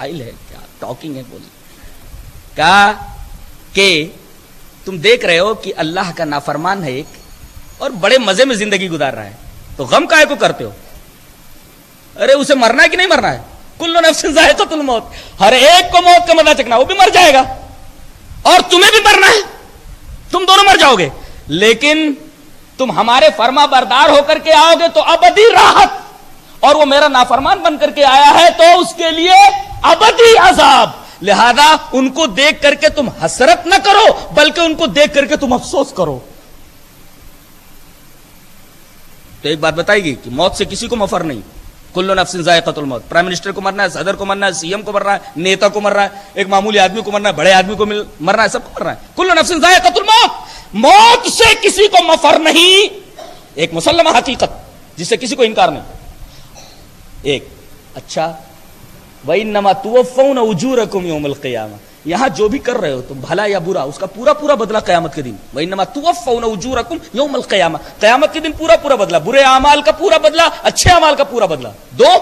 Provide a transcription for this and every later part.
مسائل ہے کیا ٹاکنگ ہے بولی. کہا کہ تم دیکھ رہے ہو کہ اللہ کا نافرمان ہے ایک اور بڑے مزے میں زندگی گزار رہا ہے, تو غم کائے کو کرتے ہو؟ ارے اسے مرنا ہے کہ نہیں مرنا ہے؟ کل نفس ذائقۃ الموت, ہر ایک کو موت کا مزہ چکھنا, وہ بھی مر جائے گا اور تمہیں بھی مرنا ہے, تم دونوں مر جاؤ گے. لیکن تم ہمارے فرما بردار ہو کر کے آؤ گے تو ابدی راحت, اور وہ میرا نافرمان بن کر کے آیا ہے تو اس کے لیے ابدی عذاب. لہذا ان کو دیکھ کر کے تم حسرت نہ کرو بلکہ ان کو دیکھ کر کے تم افسوس کرو. تو ایک بات بتائے گی کہ موت سے کسی کو مفر نہیں. کل نفس ذائقۃ الموت, پرائم منسٹر کو مرنا ہے, صدر کو مرنا ہے, سی ایم کو مرنا ہے, نیتا کو مرنا ہے, ایک معمولی آدمی کو مرنا ہے, بڑے آدمی کو مرنا ہے, سب کو مرنا ہے. کل نفس ذائقۃ الموت, موت سے کسی کو مفر نہیں, ایک مسلمہ حقیقت جس سے کسی کو انکار نہیں. ایک اچھا وَإِنَّمَا تُوَفَّوْنَ أُجُورَكُمْ يَوْمَ الْقِيَامَةِ, یہاں جو بھی کر رہے ہو تم بھلا یا برا اس کا پورا پورا بدلہ قیامت کے دن. وَإِنَّمَا تُوَفَّوْنَ أُجُورَكُمْ يَوْمَ الْقِيَامَةِ, قیامت کے دن پورا پورا بدلہ, برے اعمال کا پورا بدلہ, اچھے اعمال کا پورا بدلہ. دو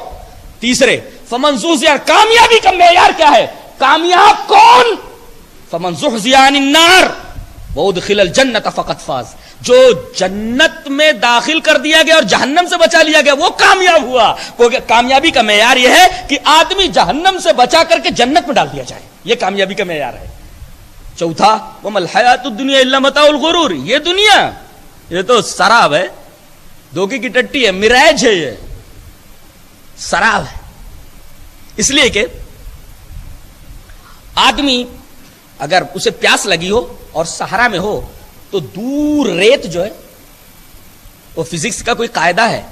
تیسرے فَمَنْ زُحْزِحَ, کامیابی کا معیار کیا ہے؟ کامیاب کون؟ فَمَنْ زُحْزِحَ عَنِ النَّارِ وَأُدْخِلَ الْجَنَّةَ فَقَدْ فَازَ, جو جنت میں داخل کر دیا گیا اور جہنم سے بچا لیا گیا وہ کامیاب ہوا. کامیابی کا معیار یہ ہے کہ آدمی جہنم سے بچا کر کے جنت میں ڈال دیا جائے, یہ کامیابی کا معیار ہے. چوتھا وَمَا الْحَيَاةُ الدُّنْيَا إِلَّا مَتَاعُ الْغُرُورِ, یہ دنیا یہ تو سراب ہے, دھوکے کی ٹٹی ہے, میراج ہے, یہ سراب ہے. اس لیے کہ آدمی اگر اسے پیاس لگی ہو اور صحرا میں ہو تو دور ریت جو ہے, وہ فزکس کا کوئی قاعدہ ہے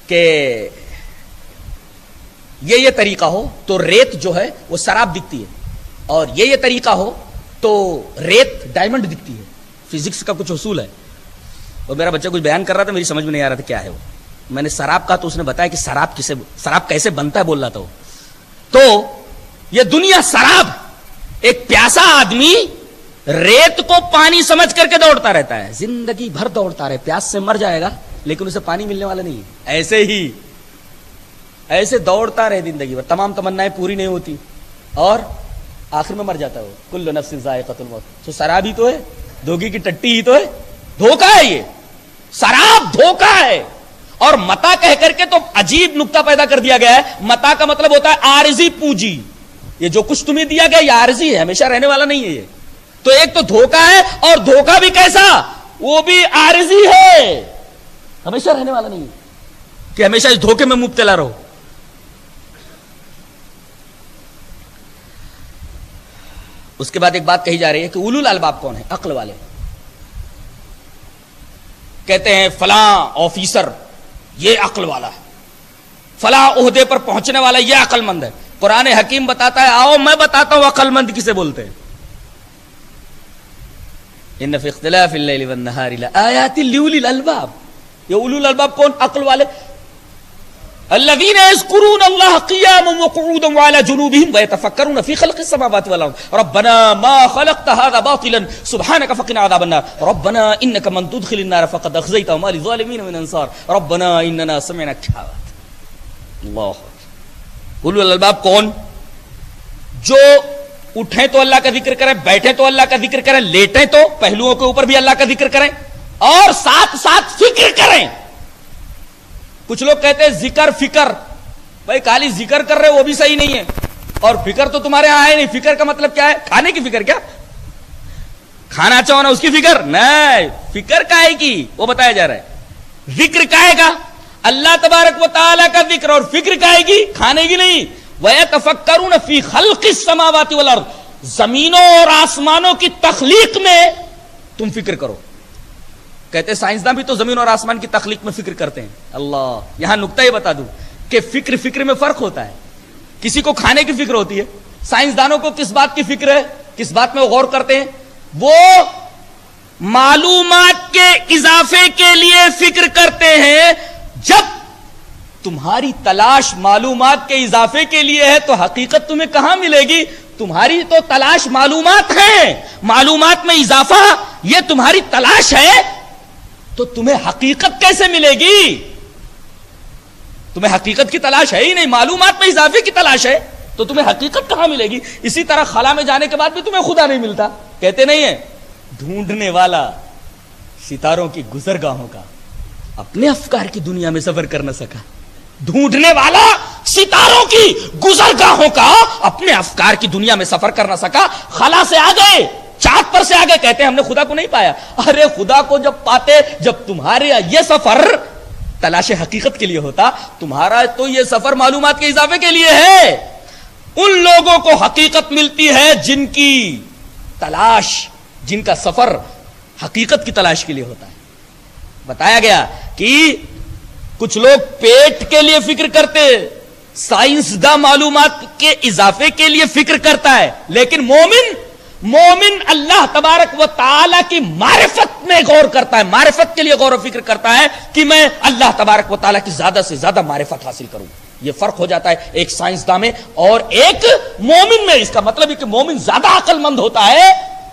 کہ یہ طریقہ ہو تو ریت جو ہے وہ سراب دکھتی ہے, اور یہ طریقہ ہو تو ریت ڈائمنڈ دکھتی ہے. فزکس کا کچھ اصول ہے. وہ میرا بچہ کچھ بیان کر رہا تھا, میری سمجھ میں نہیں آ رہا تھا کیا ہے وہ. میں نے سراب کہا تو اس نے بتایا کہ سراب کیسے بنتا ہے بول رہا تھا وہ. تو یہ دنیا سراب, ایک پیاسا آدمی ریت کو پانی سمجھ کر کے دوڑتا رہتا ہے, زندگی بھر دوڑتا رہے, پیاس سے مر جائے گا لیکن اسے پانی ملنے والا نہیں ہے. ایسے ہی ایسے دوڑتا رہے زندگی بھر, تمام تمنائیں پوری نہیں ہوتی اور آخر میں مر جاتا ہے وہ. کل نفس ذائقۃ الموت, تو سراب ہی تو ہے, دھوکے کی ٹٹی ہی تو ہے, دھوکا ہے یہ, سراب دھوکا ہے. اور متا کہہ کر کے تو عجیب نکتہ پیدا کر دیا گیا ہے. متا کا مطلب ہوتا ہے عارضی پونجی, یہ جو کچھ تمہیں دیا گیا یہ عارضی ہے, ہمیشہ رہنے والا نہیں ہے یہ. تو ایک تو دھوکا ہے, اور دھوکا بھی کیسا, وہ بھی عارضی ہے, ہمیشہ رہنے والا نہیں ہے کہ ہمیشہ اس دھوکے میں مبتلا رہو. اس کے بعد ایک بات کہی جا رہی ہے کہ اولو الالباب کون ہے؟ عقل والے. کہتے ہیں فلاں آفیسر یہ عقل والا ہے, فلاں عہدے پر پہنچنے والا یہ عقل مند ہے. قرآن حکیم بتاتا ہے, آؤ میں بتاتا ہوں عقل مند کسے بولتے ہیں. ان فی اختلاف اللیل والنہار لآیات لأولی الالباب, یہ اولو الالباب کون؟ عقل والے. الذین یذکرون اللہ قیاما وقعودا وعلی جنوبہم ویتفکرون فی خلق السماوات والارض ربنا ما خلقت هذا باطلا سبحانک فقنا عذاب النار ربنا انک من تدخل النار فقد اخزیتہ وما للظالمین من انصار ربنا اننا سمعنا کتابا. اللہ. اولو الالباب کون؟ جو اٹھیں تو اللہ کا ذکر کریں, بیٹھیں تو اللہ کا ذکر کریں, لیٹیں تو پہلوؤں کے اوپر بھی اللہ کا ذکر کریں, اور ساتھ ساتھ فکر کریں. کچھ لوگ کہتے ہیں ذکر فکر, بھائی خالی ذکر کر رہے وہ بھی صحیح نہیں ہے, اور فکر تو تمہارے یہاں ہے نہیں. فکر کا مطلب کیا ہے؟ کھانے کی فکر, کیا کھانا اچھا ہونا اس کی فکر نہیں, فکر کائے کی وہ بتایا جا رہا ہے. ذکر کائے گا اللہ تبارک و تعالی کا ذکر, اور فکر کائے گی کھانے کی نہیں. وَيَتَفَكَّرُونَ فِي خَلْقِ السَّمَاوَاتِ وَالْأَرْضِ, زمینوں اور آسمانوں کی تخلیق میں تم فکر کرو. کہتے ہیں سائنسداں بھی تو زمین اور آسمان کی تخلیق میں فکر کرتے ہیں. اللہ, یہاں نکتہ یہ بتا دوں کہ فکر میں فرق ہوتا ہے. کسی کو کھانے کی فکر ہوتی ہے, سائنسدانوں کو کس بات کی فکر ہے, کس بات میں غور کرتے ہیں؟ وہ معلومات کے اضافے کے لیے فکر کرتے ہیں. جب تمہاری تلاش معلومات کے اضافے کے لیے ہے تو حقیقت تمہیں کہاں ملے گی؟ تمہاری تو تلاش معلومات ہے, معلومات میں اضافہ یہ تمہاری تلاش ہے, تو تمہیں حقیقت کیسے ملے گی؟ تمہیں حقیقت کی تلاش ہے ہی نہیں, معلومات میں اضافے کی تلاش ہے. تو تمہیں حقیقت کہاں ملے گی؟ اسی طرح خلا میں جانے کے بعد بھی تمہیں خدا نہیں ملتا. کہتے نہیں ہیں ڈھونڈنے والا ستاروں کی گزرگاہوں کا اپنے افکار کی دنیا میں سفر کر نہ سکا. ڈھونڈنے والا ستاروں کی گزرگاہوں کا اپنے افکار کی دنیا میں سفر کر نہ سکا. خلا سے آ گئے, چاند پر سے آ گئے, کہتے ہیں ہم نے خدا کو نہیں پایا. ارے خدا کو جب پاتے, جب تمہارے یہ سفر تلاش حقیقت کے لیے ہوتا, تمہارا تو یہ سفر معلومات کے اضافے کے لیے ہے. ان لوگوں کو حقیقت ملتی ہے جن کی تلاش, جن کا سفر حقیقت کی تلاش کے لیے ہوتا ہے. بتایا گیا کہ کچھ لوگ پیٹ کے لیے فکر کرتے, سائنسداں معلومات کے اضافے کے لیے فکر کرتا ہے, لیکن مومن اللہ تبارک و تعالی کی معرفت میں غور کرتا ہے, معرفت کے لیے غور و فکر کرتا ہے کہ میں اللہ تبارک و تعالی کی زیادہ سے زیادہ معرفت حاصل کروں. یہ فرق ہو جاتا ہے ایک سائنسداں میں اور ایک مومن میں. اس کا مطلب ہے کہ مومن زیادہ عقل مند ہوتا ہے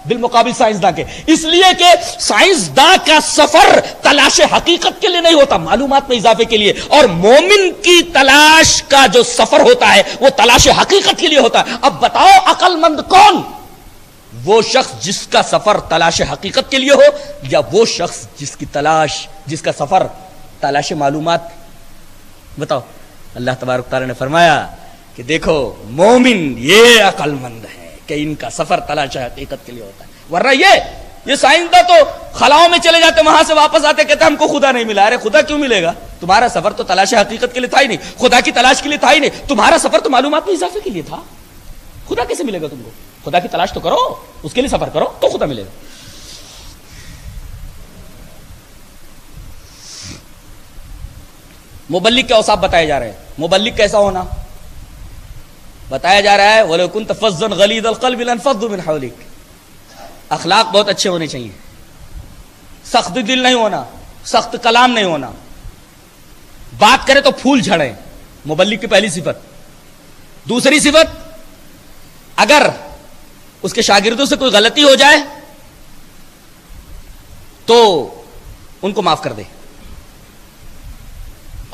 بالمقابل سائنسداں کے, اس لیے کہ سائنسداں کا سفر تلاش حقیقت کے لیے نہیں ہوتا, معلومات میں اضافے کے لیے, اور مومن کی تلاش کا جو سفر ہوتا ہے وہ تلاش حقیقت کے لیے ہوتا ہے. اب بتاؤ عقل مند کون؟ وہ شخص جس کا سفر تلاش حقیقت کے لیے ہو, یا وہ شخص جس کا سفر تلاش معلومات. بتاؤ. اللہ تبارک تعالیٰ نے فرمایا کہ دیکھو مومن یہ عقل مند ہے کہ ان کا سفر تلاش حقیقت کے لیے ہوتا ہے. ورنہ یہ سائنسداں تو خلاؤں میں چلے جاتے, وہاں سے واپس آتے, کہتے ہم کو خدا نہیں ملا. ارے خدا کیوں ملے گا؟ تمہارا سفر تو تلاش حقیقت کے لیے تھا ہی نہیں, خدا کی تلاش کے لیے تھا ہی نہیں. تمہارا سفر تو معلومات میں اضافے کے لیے تھا. خدا کیسے ملے گا تم کو؟ خدا کی تلاش تو کرو, اس کے لیے سفر کرو تو خدا ملے گا. مبلغ کے اوصاف بتائے جا رہے ہیں. مبلغ کیسا ہونا بتایا جا رہا ہے. وَلَوْ كُنْتَ فَظًّا غَلِيظَ الْقَلْبِ لَانفَضُّوا مِنْ حَوْلِكَ. اخلاق بہت اچھے ہونے چاہیے, سخت دل نہیں ہونا, سخت کلام نہیں ہونا, بات کرے تو پھول جھڑے. مبلغ کی پہلی صفت. دوسری صفت, اگر اس کے شاگردوں سے کوئی غلطی ہو جائے تو ان کو معاف کر دے,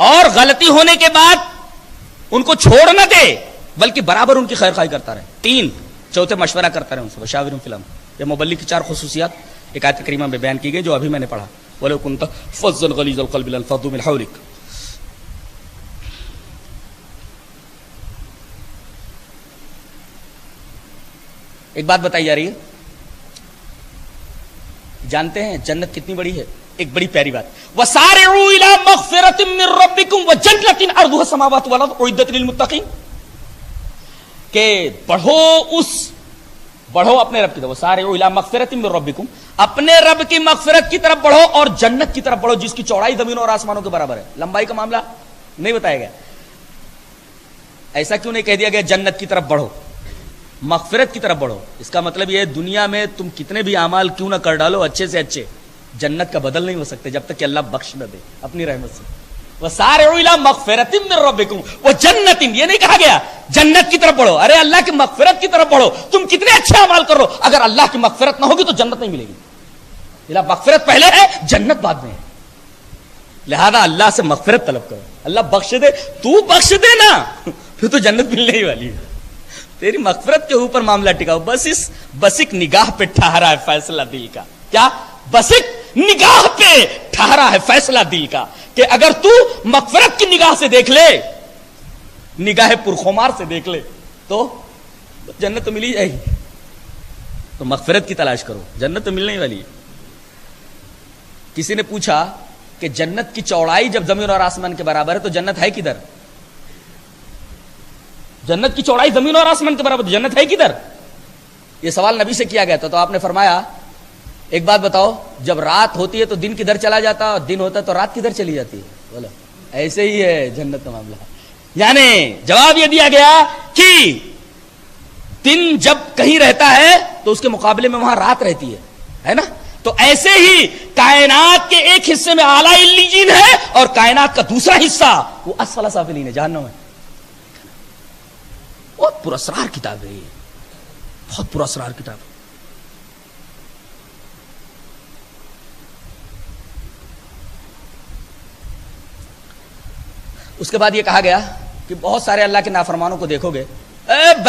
اور غلطی ہونے کے بعد ان کو چھوڑ نہ دے بلکہ برابر ان کی خیر خواہی کرتا رہے. 3 چوتھے مشورہ کرتا رہے ان سے. وشاورہم فی الامر. یہ مبلغ کی 4 خصوصیات ایک آیت کریمہ میں بیان کی گئی جو ابھی میں نے پڑھا. وَلَوْ كُنْتَ فَظًّا غَلِيظَ الْقَلْبِ لَانفَضُّوا مِنْ حَوْلِكَ. ایک بات بتائی جا رہی ہے, جانتے ہیں جنت کتنی بڑی ہے؟ ایک بڑی پیاری بات. وَسَارِعُوا إِلَىٰ مَغْفِرَةٍ مِّن رَّبِّكُمْ وَجَنَّةٍ عَرْضُهَا السَّمَاوَاتُ وَالْأَرْضُ أُعِدَّتْ لِلْمُتَّقِينَ. کہ بڑھو اپنے رب کی طرف. وَسَارِعُوا إِلَىٰ مَغْفِرَةٍ مِّن رَّبِّكُمْ, اپنے رب کی مغفرت کی طرف بڑھو اور جنت کی طرف بڑھو جس کی چوڑائی زمینوں اور آسمانوں کے برابر ہے. لمبائی کا معاملہ نہیں بتایا گیا. ایسا کیوں نہیں کہہ دیا گیا جنت کی طرف بڑھو, مغفرت کی طرف بڑھو؟ اس کا مطلب یہ ہے دنیا میں تم کتنے بھی اعمال کیوں نہ کر ڈالو اچھے سے اچھے, جنت کا بدل نہیں ہو سکتے جب تک کہ اللہ بخش نہ دے اپنی رحمت سے. وَسَارِعُوا إِلَىٰ مَغْفِرَةٍ مِّن رَّبِّكُمْ وَجَنَّةٍ. یہ نہیں کہا گیا جنت کی طرف بڑھو. ارے اللہ کی مغفرت کی طرف بڑھو. تم کتنے اچھے اعمال کرو, اگر اللہ کی مغفرت نہ ہوگی تو جنت نہیں ملے گی. اللہ مغفرت پہلے ہے, جنت بعد میں ہے. لہذا اللہ سے مغفرت طلب کرو, اللہ بخش دے, تو بخش دے نا, پھر تو جنت ملنے ہی والی ہے. تیری مغفرت کے اوپر معاملہ ٹکاؤ. بس ایک نگاہ پہ ٹھہرا ہے فیصلہ دل کا. کیا؟ بس ایک نگاہ پہ ٹھہرا ہے فیصلہ دل کا کہ اگر تو مغفرت کی نگاہ سے دیکھ لے, نگاہ پرخمار سے دیکھ لے تو جنت تو ملی جائے گی. تو مغفرت کی تلاش کرو, جنت تو ملنے والی ہے. کسی نے پوچھا کہ جنت کی چوڑائی جب زمین اور آسمان کے برابر ہے تو جنت ہے کدھر؟ جنت کی چوڑائی زمین اور آسمان کے برابر, جنت ہے کدھر؟ یہ سوال نبی سے کیا گیا تھا. تو آپ نے فرمایا ایک بات بتاؤ, جب رات ہوتی ہے تو دن کدھر چلا جاتا, اور دن ہوتا ہے تو رات کدھر چلی جاتی ہے؟ بولو. ایسے ہی ہے جنت کا معاملہ. یعنی جواب یہ دیا گیا کہ دن جب کہیں رہتا ہے تو اس کے مقابلے میں وہاں رات رہتی ہے نا. تو ایسے ہی کائنات کے ایک حصے میں اعلیٰ علیین ہے اور کائنات کا دوسرا حصہ وہ اسفل سافلین ہے, جہنم ہے. بہت پراسرار کتاب ہے, بہت پراسرار کتاب ہے. اس کے بعد یہ کہا گیا کہ بہت سارے اللہ کے نافرمانوں کو دیکھو گے, بینک